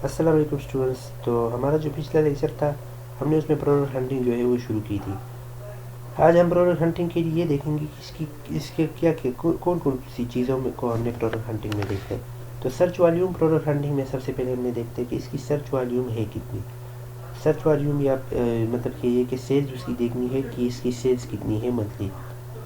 السلام علیکم اسٹوڈنٹس. تو ہمارا جو پچھلا لیکچر تھا ہم نے اس میں پروڈکٹ ہنٹنگ جو ہے وہ شروع کی تھی. آج ہم پروڈکٹ ہنٹنگ کے لیے یہ دیکھیں گے کہ اس کے کیا کون کون سی چیزوں میں کو ہم نے پروڈکٹ ہنٹنگ میں دیکھتے ہیں. تو سرچ والیوم پروڈکٹ ہنٹنگ میں سب سے پہلے ہم نے دیکھتے ہیں کہ اس کی سرچ والیوم ہے کتنی. سرچ والیوم یا مطلب کہ یہ کہ سیلز اس کی دیکھنی ہے کہ اس کی سیلز کتنی ہے منتھلی.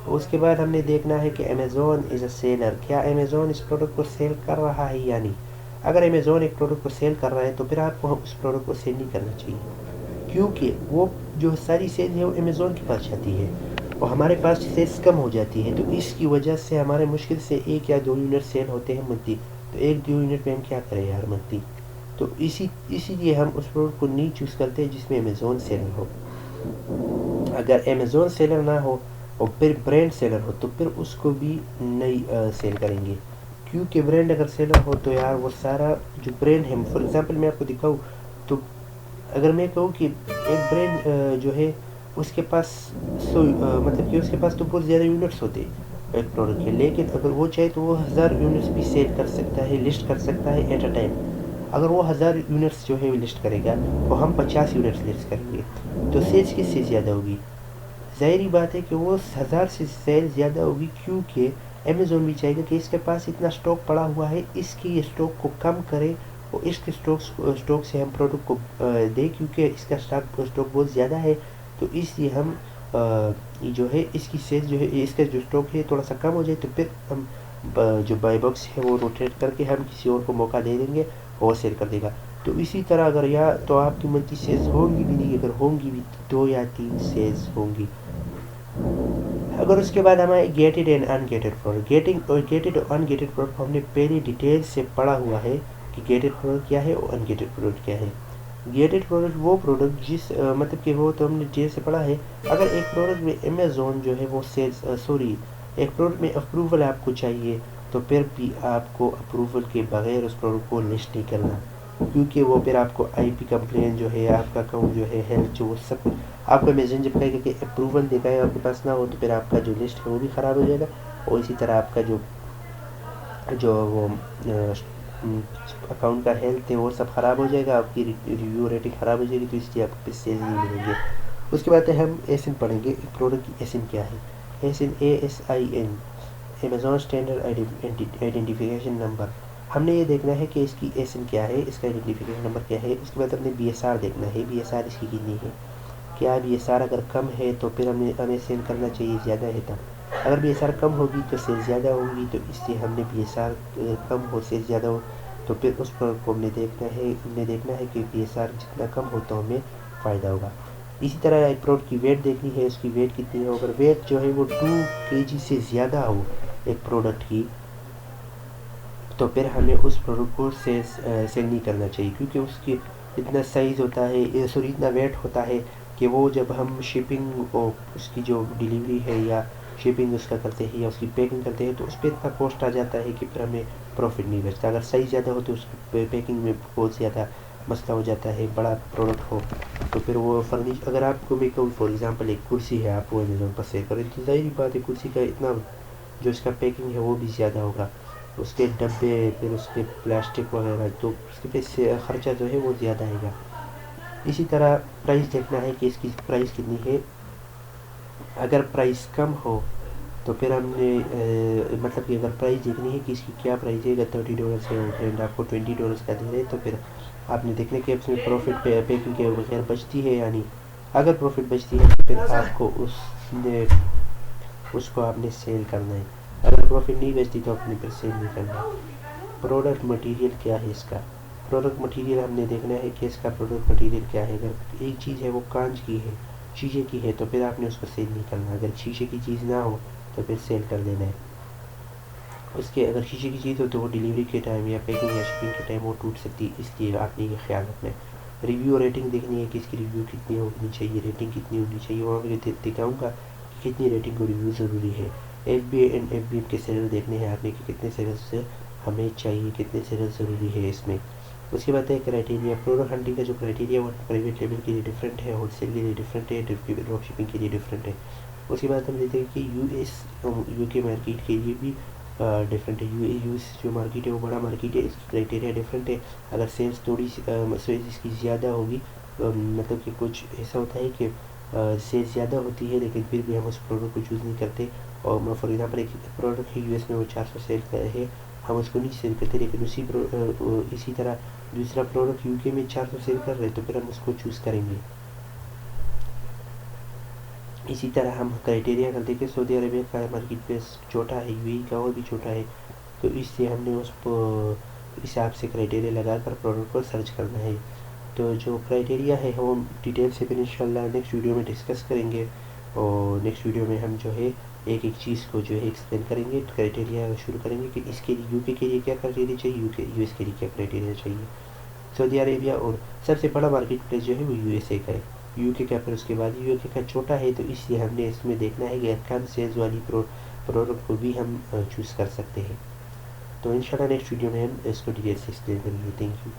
اس کے بعد ہم نے دیکھنا ہے کہ امیزون از اے سیلر. کیا امیزون اس پروڈکٹ کو سیل کر رہا ہے یا نہیں. اگر امیزون ایک پروڈکٹ کو سیل کر رہا ہے تو پھر آپ کو اس پروڈکٹ کو سیل نہیں کرنا چاہیے، کیونکہ وہ جو ساری سیل ہے وہ امیزون کے پاس جاتی ہے اور ہمارے پاس سیلز کم ہو جاتی ہے. تو اس کی وجہ سے ہمارے مشکل سے 1 یا 2 یونٹ سیل ہوتے ہیں منتھلی. تو 1-2 یونٹ میں ہم کیا کریں یار منتھلی. تو اسی لیے ہم اس پروڈکٹ کو نہیں چوز کرتے جس میں امیزون سیلر ہو. اگر امیزون سیلر نہ ہو اور پھر برانڈ سیلر ہو تو پھر اس کو بھی نہیں سیل کریں گے، کیونکہ برانڈ اگر سیلر ہو تو یار وہ سارا جو برانڈ ہے، فار ایگزامپل میں آپ کو دکھاؤں تو اگر میں کہوں کہ ایک برانڈ جو ہے اس کے پاس مطلب کہ اس کے پاس تو بہت زیادہ یونٹس ہوتے ایک پروڈکٹ کے، لیکن اگر وہ چاہے تو وہ 1000 یونٹس بھی سیل کر سکتا ہے، لسٹ کر سکتا ہے ایٹ اے ٹائم. اگر وہ 1000 یونٹس جو ہے لسٹ کرے گا تو ہم 50 یونٹس لسٹ کریں گے، تو سیلز کس سے زیادہ ہوگی؟ ظاہری بات ہے کہ وہ 1000 سے سیل زیادہ ہوگی، کیونکہ امیزون بھی چاہے گا کہ اس کے پاس اتنا اسٹاک پڑا ہوا ہے، اس کی اسٹاک کو کم کرے اور اس کے اسٹاک سے ہم پروڈکٹ کو دیں، کیونکہ اس کا اسٹاک بہت زیادہ ہے. تو اس لیے ہم جو ہے اس کی سیل جو ہے اس کا جو اسٹاک ہے تھوڑا سا کم ہو جائے تو پھر ہم جو بائی باکس ہے وہ روٹیٹ کر کے ہم کسی اور کو موقع دے دیں گے اور سیل کر دے گا. تو اسی طرح اگر یا تو آپ کی منتھلی سیلز ہوں گی بھی نہیں، اگر ہوں گی بھی 2 یا 3 سیلز ہوں گی. اگر اس کے بعد ہمیں gated and in gated product, gated اور ان گیٹڈ پروڈکٹ ہم نے پہلے ڈیٹیل سے پڑھا ہوا ہے کہ گیٹڈ پروڈکٹ کیا ہے اور ان گیٹڈ پروڈکٹ کیا ہے. گیٹڈ پروڈکٹ وہ پروڈکٹ جس مطلب کہ وہ تو ہم نے ڈیٹیل سے پڑھا ہے. اگر ایک پروڈکٹ میں امیزون جو ہے وہ سیلز ایک پروڈکٹ میں اپروول آپ کو چاہیے تو پھر بھی آپ کو اپروول کے بغیر اس پروڈکٹ کو لسٹ نہیں کرنا، کیونکہ وہ پھر آپ کو آئی پی کمپلین جو ہے، آپ کا اکاؤنٹ جو ہے، ہیلتھ جو وہ سب آپ کو امیزون جب کہے گا کہ اپروول دے گا آپ کے پاس نہ ہو تو پھر آپ کا جو لسٹ ہے وہ بھی خراب ہو جائے گا، اور اسی طرح آپ کا جو وہ اکاؤنٹ کا ہیلتھ ہے وہ سب خراب ہو جائے گا، آپ کی ریویو ریٹنگ خراب ہو جائے گی. تو اس لیے آپ کو سیل نہیں ملیں گے. اس کے بعد ہم ایسن پڑھیں گے. ایک پروڈکٹ کی ایسن کیا ہے؟ ایسن ASIN Amazon standard identification number. ہم نے یہ دیکھنا ہے کہ اس کی ایسن کیا ہے، اس کا آئیڈینٹیفیکیشن نمبر کیا ہے. اس کے بعد ہم نے BSR دیکھنا ہے. BSR اس کی کتنی ہے. کیا BSR اگر کم ہے تو پھر ہمیں سیل کرنا چاہیے، زیادہ ہے تب. اگر BSR کم ہوگی تو سیل زیادہ ہوں گی، تو اس لیے ہم نے BSR کم ہو سیل زیادہ ہو تو پھر اس پروڈکٹ کو ہم نے دیکھنا ہے کہ BSR جتنا کم ہو تو ہمیں فائدہ ہوگا. اسی طرح ایک پروڈکٹ کی ویٹ دیکھنی ہے، اس کی ویٹ کتنی ہو. اگر ویٹ جو ہے وہ 2 kg سے زیادہ ہو ایک پروڈکٹ کی تو پھر ہمیں اس پروڈکٹ کو سیل نہیں کرنا چاہیے، کیونکہ اس کی اتنا سائز ہوتا ہے، اتنا ویٹ ہوتا ہے کہ وہ جب ہم شپنگ اس کی جو ڈیلیوری ہے یا شپنگ اس کا کرتے ہیں یا اس کی پیکنگ کرتے ہیں تو اس پہ اتنا کاسٹ آ جاتا ہے کہ پھر ہمیں پروفٹ نہیں بچتا. اگر سائز زیادہ ہو تو اس کی پیکنگ میں بہت زیادہ مسئلہ ہو جاتا ہے. بڑا پروڈکٹ ہو تو پھر وہ اگر آپ کو بھی کوئی فار ایگزامپل ایک کرسی ہے آپ وہ امیزون پر سیل کریں تو ظاہری بات ہے کرسی کا اتنا جو اس کا پیکنگ ہے وہ بھی زیادہ ہوگا، اس کے ڈبے پھر اس کے پلاسٹک وغیرہ، تو اس کے پہ خرچہ جو ہے وہ زیادہ آئے گا. اسی طرح پرائس دیکھنا ہے کہ اس کی پرائس کتنی ہے. اگر پرائس کم ہو تو پھر ہم نے مطلب کہ اگر پرائس دیکھنی ہے کہ اس کی کیا پرائس ہے. اگر $30 ہے اور آپ کو $20 کا دے رہے تو پھر آپ نے دیکھنا کہ اس میں پروفٹ پیکنگ کے بغیر بچتی ہے یا نہیں. اگر پروفٹ بچتی ہے تو پھر آپ کو اس کو آپ نے سیل کرنا ہے. اگر پروفٹ نہیں بچتی تو آپ نے پھر سیل نہیں کرنا ہے. پروڈکٹ مٹیریل کیا ہے اس کا. پروڈکٹ مٹیریل ہم نے دیکھنا ہے کہ اس کا پروڈکٹ مٹیریل کیا ہے. اگر ایک چیز ہے وہ کانچ کی ہے، شیشے کی ہے تو پھر آپ نے اس کو سیل نہیں کرنا. اگر شیشے کی چیز نہ ہو تو پھر سیل کر دینا ہے. اس کے اگر شیشے کی چیز ہو تو وہ ڈیلیوری کے ٹائم یا پیکنگ یا شپنگ کے ٹائم وہ ٹوٹ سکتی ہے، اس لیے آپ نے یہ خیال رکھنا ہے. ریویو ریٹنگ دیکھنی ہے کہ اس کی ریویو کتنی ہونی چاہیے، ریٹنگ کتنی ہونی چاہیے. وہاں میں دکھاؤں گا کہ کتنی ریٹنگ اور ریویو ضروری ہے. FBA کے سیلر دیکھنے ہیں آپ نے کہ کتنے سیلر ہمیں چاہیے، کتنے سیلر ضروری ہے اس میں. اس کے بعد ہے کرائٹیریا. پروڈکٹ ہنٹنگ کا جو کرائٹیریا وہ پرائیویٹ لیبل کے لیے ڈفرینٹ ہے، ہول سیل کے لیے ڈفرینٹ ہے، ڈراپ شپنگ کے لیے ڈفرینٹ ہے. اس کے بعد ہم دیکھتے ہیں کہ UK مارکیٹ کے لیے بھی ڈفرینٹ ہے. یو ایس جو مارکیٹ ہے وہ بڑا مارکیٹ ہے, اس کی کرائٹیریا ڈفرینٹ ہے. اگر سیلس تھوڑی سیلس اس کی زیادہ ہوگی, مطلب کہ کچھ ایسا ہوتا ہے کہ سیلس زیادہ ہوتی ہے لیکن پھر بھی ہم اس پروڈکٹ کو چوز نہیں کرتے. اور فار ایگزامپل ایک پروڈکٹ ہے یو ایس میں وہ 400 سیل ہے, ہم اس کو نہیں سیل کرتے, لیکن اسی طرح دوسرا پروڈکٹ یو کے میں 400 سیل کر رہے تو پھر ہم اس کو چوز کریں گے. اسی طرح ہم کرائٹیریا کرتے کہ سعودی عربیہ کا مارکیٹ پلیس چھوٹا ہے, یو اے کا اور بھی چھوٹا ہے, تو اس سے ہم نے اس کو حساب سے کرائٹیریا لگا کر پروڈکٹ کو سرچ کرنا ہے. تو جو کرائٹیریا ہے وہ ڈیٹیل سے پھر انشاءاللہ نیکسٹ ویڈیو میں ڈسکس کریں گے, اور نیکسٹ ویڈیو میں ہم جو ہے ایک ایک چیز کو جو ہے ایکسپلین کریں گے. کرائٹیریا شروع کریں گے کہ اس کے لیے یو کے لیے کیا کرائٹیریا چاہیے, یو ایس کے لیے کیا کرائٹیریا چاہیے. سعودی عربیہ اور سب سے بڑا مارکیٹ پلیس جو ہے وہ یو ایس اے کا ہے, یو کے کا, پھر اس کے بعد یو کے کا چھوٹا ہے, تو اس لیے ہم نے اس میں دیکھنا ہے کہ کم سیلز والی پروڈکٹ کو بھی ہم چوز کر سکتے ہیں. تو انشاءاللہ نیکسٹ ویڈیو میں ہم اس کو ڈیٹیل سے ایکسپلین کریں گے. Thank you.